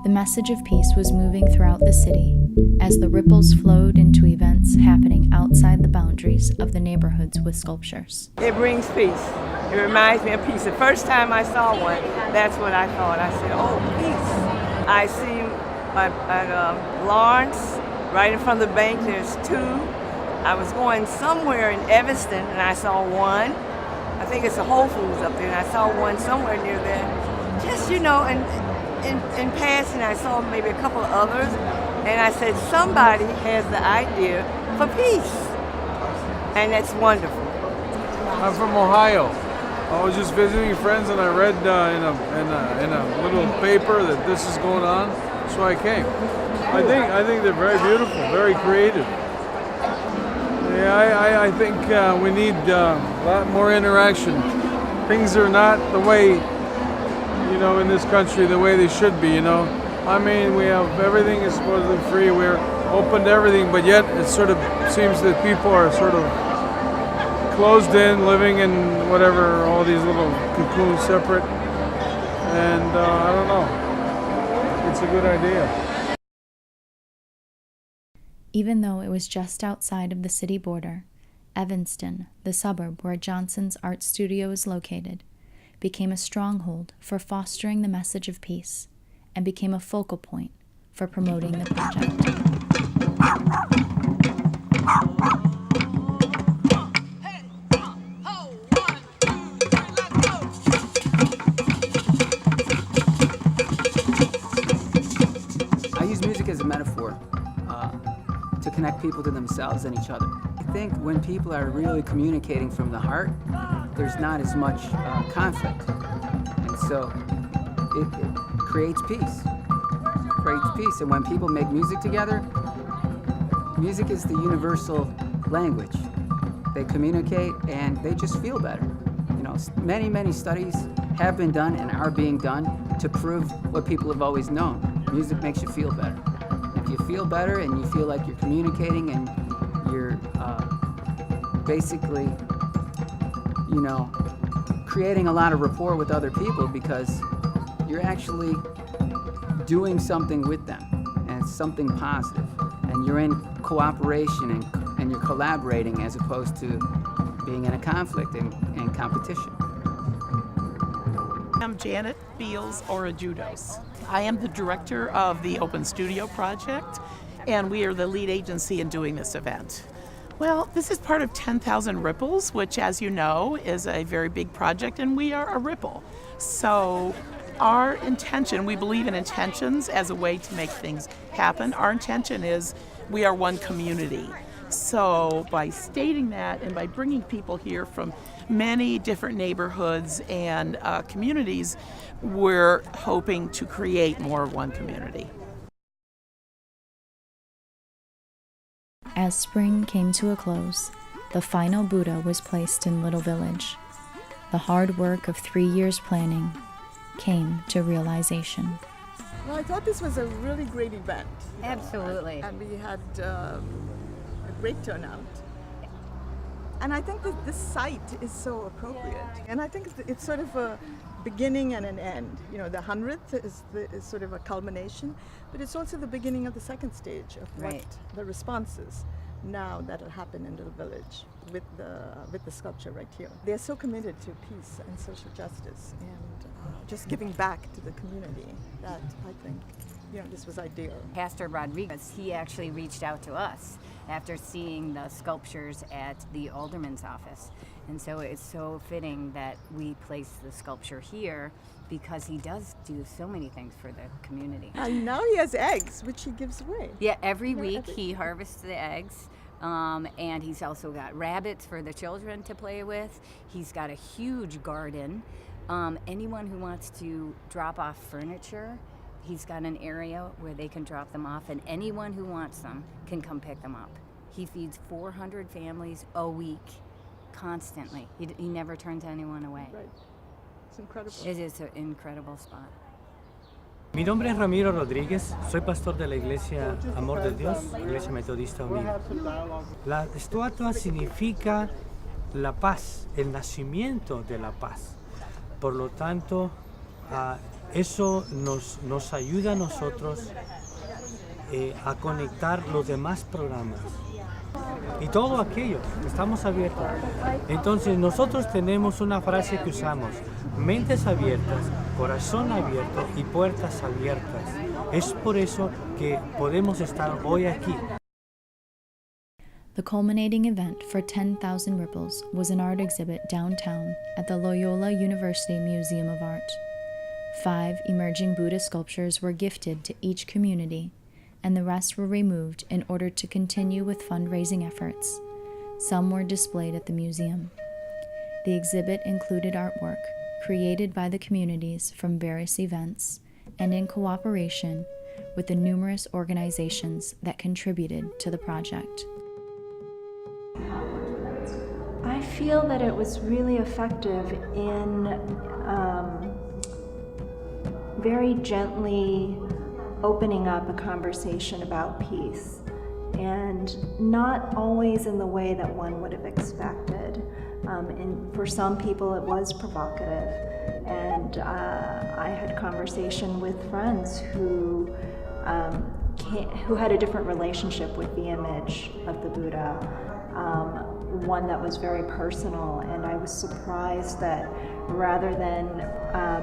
The message of peace was moving throughout the city as the ripples flowed into events happening outside the boundaries of the neighborhoods with sculptures. It brings peace. It reminds me of peace. The first time I saw one, that's what I thought. I said, oh, peace. I see at Lawrence, right in front of the bank, there's two. I was going somewhere in Evanston and I saw one. I think it's a Whole Foods up there, and I saw one somewhere near there. Just, you know, and in passing, I saw maybe a couple of others, and I said, somebody has the idea for peace, and that's wonderful. I'm from Ohio. I was just visiting friends, and I read in a little paper that this is going on, so I came. I think they're very beautiful, very creative. Yeah, I think we need a lot more interaction. Things are not the way, you know, in this country, the way they should be, you know. I mean, we have, everything is supposedly free, we're open to everything, but yet it sort of seems that people are sort of closed in, living in whatever, all these little cocoons separate. And I don't know, it's a good idea. Even though it was just outside of the city border, Evanston, the suburb where Johnson's art studio is located, became a stronghold for fostering the message of peace and became a focal point for promoting the project. I use music as a metaphor to connect people to themselves and each other. I think when people are really communicating from the heart, there's not as much conflict. And so it creates peace. And when people make music together, music is the universal language. They communicate and they just feel better. You know, many studies have been done and are being done to prove what people have always known. Music makes you feel better. If you feel better and you feel like you're communicating and you're basically, you know, creating a lot of rapport with other people because you're actually doing something with them, and it's something positive, and you're in cooperation and you're collaborating as opposed to being in a conflict and competition. I'm Janet Beals Orajudos. I am the director of the Open Studio Project, and we are the lead agency in doing this event. Well, this is part of 10,000 Ripples, which, as you know, is a very big project, and we are a ripple. So our intention, we believe in intentions as a way to make things happen. Our intention is we are one community. So by stating that and by bringing people here from many different neighborhoods and communities, we're hoping to create more of one community. As spring came to a close, the final Buddha was placed in Little Village. The hard work of 3 years planning came to realization. Well, I thought this was a really great event. Absolutely. And we had a great turnout. And I think that this site is so appropriate. And I think it's sort of a beginning and an end. You know, the 100th is sort of a culmination, but it's also the beginning of the second stage of what the responses now that will happen in Little Village with the sculpture right here. They're so committed to peace and social justice and just giving back to the community that I think, you know, this was ideal. Pastor Rodriguez, he actually reached out to us after seeing the sculptures at the alderman's office. And so it's so fitting that we place the sculpture here because he does do so many things for the community. And now he has eggs, which he gives away. Yeah, every week he harvests the eggs. And he's also got rabbits for the children to play with. He's got a huge garden. Anyone who wants to drop off furniture, he's got an area where they can drop them off, and anyone who wants them can come pick them up. He feeds 400 families a week, constantly. He never turns anyone away. Right. It's incredible. It is an incredible spot. Mi nombre es Ramiro Rodríguez, soy pastor de la Iglesia Amor de Dios, Iglesia Metodista Unida. La estatua significa la paz, el nacimiento de la paz. Por lo tanto, eso nos ayuda a nosotros a conectar los demás programas. Y todo aquello, estamos abiertos. Entonces nosotros tenemos una frase que usamos: mentes abiertas, corazón abierto y puertas abiertas. Es por eso que podemos estar hoy aquí. The culminating event for 10,000 Ripples was an art exhibit downtown at the Loyola University Museum of Art. 5 emerging Buddha sculptures were gifted to each community, and the rest were removed in order to continue with fundraising efforts. Some were displayed at the museum. The exhibit included artwork created by the communities from various events and in cooperation with the numerous organizations that contributed to the project. I feel that it was really effective in very gently opening up a conversation about peace, and not always in the way that one would have expected. And for some people it was provocative, and I had conversation with friends who had a different relationship with the image of the Buddha, one that was very personal, and I was surprised that rather than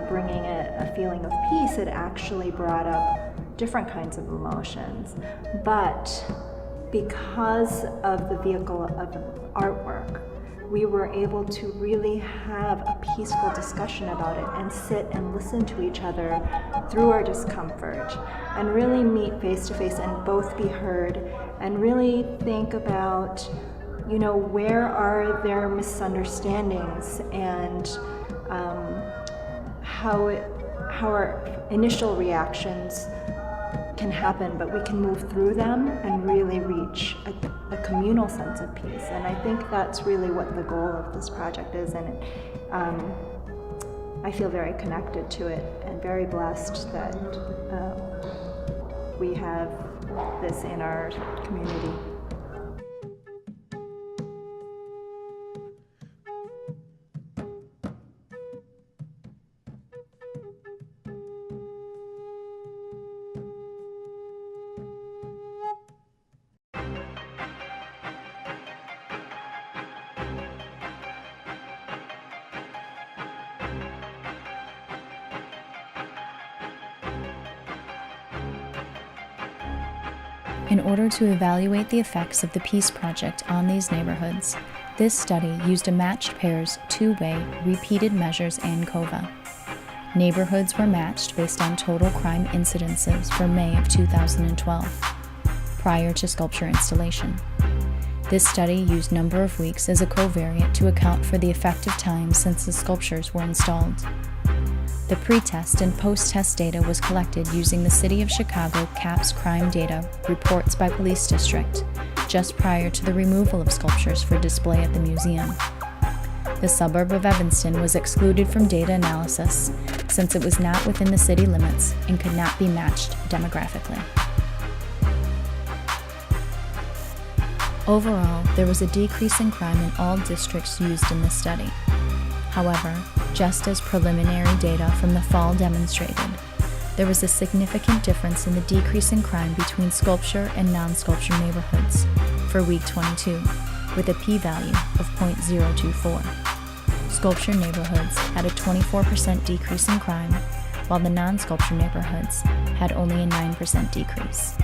bringing a feeling of peace, it actually brought up different kinds of emotions. But because of the vehicle of artwork, we were able to really have a peaceful discussion about it and sit and listen to each other through our discomfort and really meet face to face and both be heard and really think about, you know, where are there misunderstandings and how our initial reactions can happen, but we can move through them and really reach a communal sense of peace. And I think that's really what the goal of this project is, and I feel very connected to it and very blessed that we have this in our community. In order to evaluate the effects of the Peace Project on these neighborhoods, this study used a matched pairs, two-way, repeated measures ANCOVA. Neighborhoods were matched based on total crime incidences for May of 2012, prior to sculpture installation. This study used number of weeks as a covariate to account for the effective time since the sculptures were installed. The pre-test and post-test data was collected using the City of Chicago CAPS crime data reports by police district, just prior to the removal of sculptures for display at the museum. The suburb of Evanston was excluded from data analysis since it was not within the city limits and could not be matched demographically. Overall, there was a decrease in crime in all districts used in this study. However, just as preliminary data from the fall demonstrated, there was a significant difference in the decrease in crime between sculpture and non-sculpture neighborhoods for week 22, with a p-value of 0.024. Sculpture neighborhoods had a 24% decrease in crime, while the non-sculpture neighborhoods had only a 9% decrease.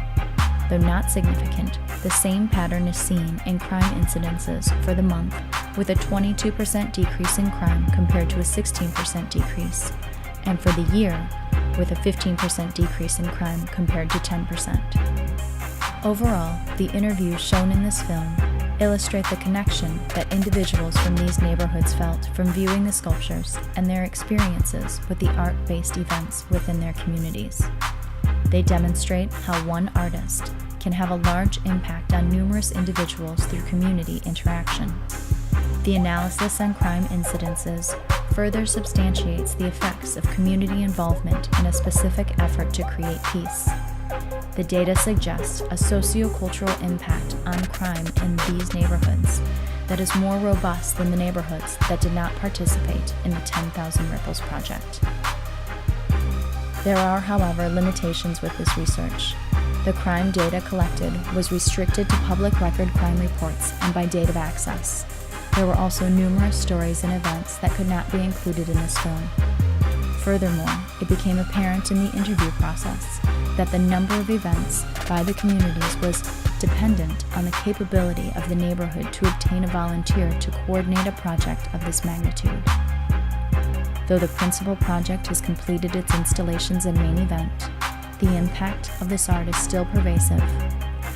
Though not significant, the same pattern is seen in crime incidences for the month, with a 22% decrease in crime compared to a 16% decrease, and for the year, with a 15% decrease in crime compared to 10%. Overall, the interviews shown in this film illustrate the connection that individuals from these neighborhoods felt from viewing the sculptures and their experiences with the art-based events within their communities. They demonstrate how one artist can have a large impact on numerous individuals through community interaction. The analysis on crime incidences further substantiates the effects of community involvement in a specific effort to create peace. The data suggests a sociocultural impact on crime in these neighborhoods that is more robust than the neighborhoods that did not participate in the 10,000 Ripples project. There are, however, limitations with this research. The crime data collected was restricted to public record crime reports and by date of access. There were also numerous stories and events that could not be included in this film. Furthermore, it became apparent in the interview process that the number of events by the communities was dependent on the capability of the neighborhood to obtain a volunteer to coordinate a project of this magnitude. Though the principal project has completed its installations and main event, the impact of this art is still pervasive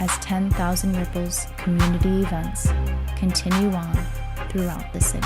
as 10,000 Ripples community events continue on throughout the city.